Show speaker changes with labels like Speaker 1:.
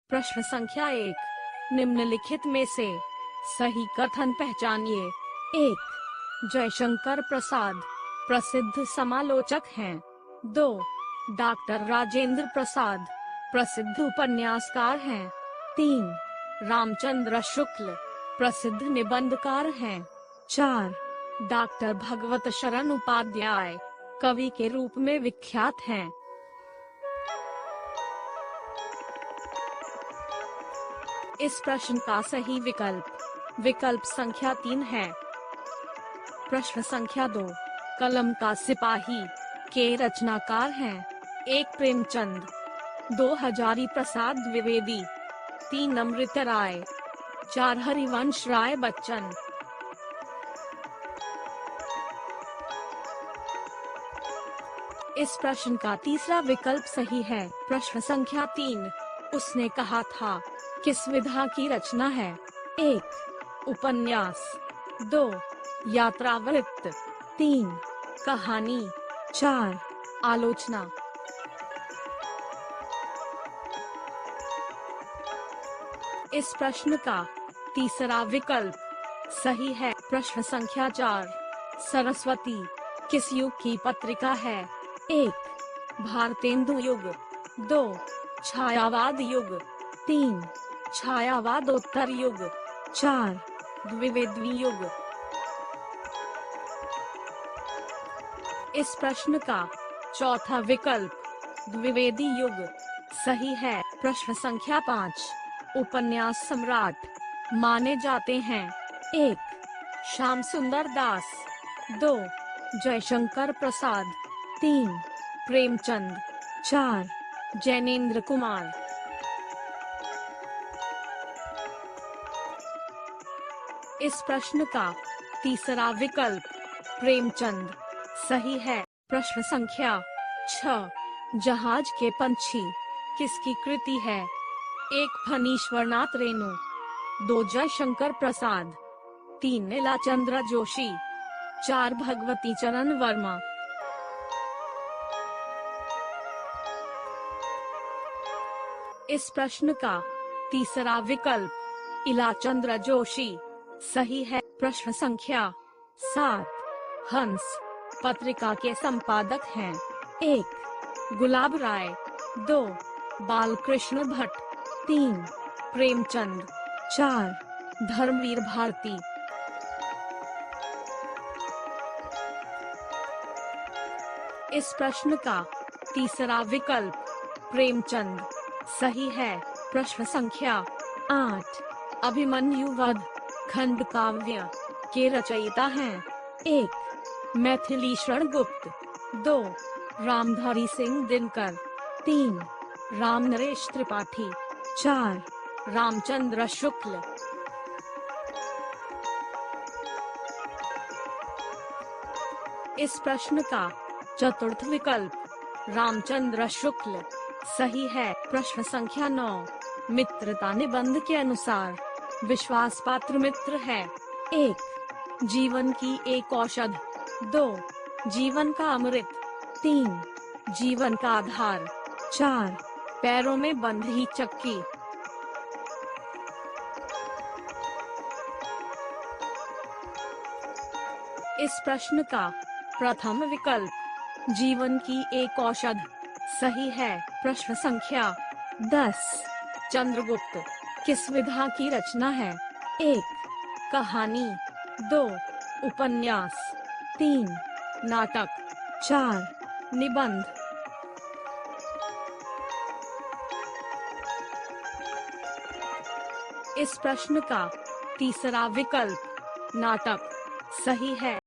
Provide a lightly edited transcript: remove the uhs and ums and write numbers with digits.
Speaker 1: प्रश्न संख्या 1, निम्नलिखित में से सही कथन पहचानिए। 1, जयशंकर प्रसाद प्रसिद्ध समालोचक हैं। 2, डॉक्टर राजेंद्र प्रसाद प्रसिद्ध उपन्यासकार हैं। 3, रामचंद्र शुक्ल प्रसिद्ध निबंधकार हैं। 4, डॉक्टर भगवत शरण उपाध्याय कवि के रूप में विख्यात हैं। इस प्रश्न का सही विकल्प संख्या 3 है। प्रश्न संख्या 2, कलम का सिपाही के रचनाकार हैं। 1, प्रेमचंद, 2, हजारी प्रसाद द्विवेदी, 3, अमृत राय, 4, हरिवंश राय बच्चन। इस प्रश्न का तीसरा विकल्प सही है। प्रश्न संख्या 3, उसने कहा था किस विधा की रचना है। 1, उपन्यास, 2, यात्रावृत्त, 3, कहानी, 4, आलोचना। इस प्रश्न का तीसरा विकल्प सही है। प्रश्न संख्या 4, सरस्वती किस युग की पत्रिका है। 1, भारतेंदु युग, 2, छायावाद युग, 3, छायावादोत्तर युग, 4, द्विवेदी युग। इस प्रश्न का चौथा विकल्प द्विवेदी युग सही है। प्रश्न संख्या 5, उपन्यास सम्राट माने जाते हैं। 1, श्याम सुंदर दास, 2, जयशंकर प्रसाद, 3, प्रेमचंद, 4, जैनेन्द्र कुमार। इस प्रश्न का तीसरा विकल्प प्रेमचंद सही है। प्रश्न संख्या 6, जहाज के पंछी किसकी कृति है। 1, फणीश्वरनाथ रेणु, 2, जयशंकर प्रसाद, 3, लीलाचंद्र जोशी, 4, भगवती चरण वर्मा। इस प्रश्न का तीसरा विकल्प लीलाचंद्र जोशी सही है। प्रश्न संख्या 7, हंस पत्रिका के संपादक हैं। 1, गुलाब राय, 2, बालकृष्ण भट्ट, 3, प्रेमचंद, 4, धर्मवीर भारती। इस प्रश्न का तीसरा विकल्प प्रेमचंद सही है। प्रश्न संख्या 8, अभिमन्यु वध खंड काव्य के रचयिता हैं। 1, मैथिलीशरण गुप्त, 2, रामधारी सिंह दिनकर, 3, रामनरेश त्रिपाठी, 4, रामचंद्र शुक्ल। इस प्रश्न का चतुर्थ विकल्प रामचंद्र शुक्ल सही है। प्रश्न संख्या 9, मित्रता निबंध के अनुसार विश्वास पात्र मित्र है। 1, जीवन की एक औषध, 2, जीवन का अमृत, 3, जीवन का आधार, 4, पैरों में बंधी चक्की। इस प्रश्न का प्रथम विकल्प जीवन की एक औषध सही है। प्रश्न संख्या 10, चंद्रगुप्त किस विधा की रचना है। 1, कहानी, 2, उपन्यास, 3, नाटक, 4, निबंध। इस प्रश्न का तीसरा विकल्प नाटक सही है।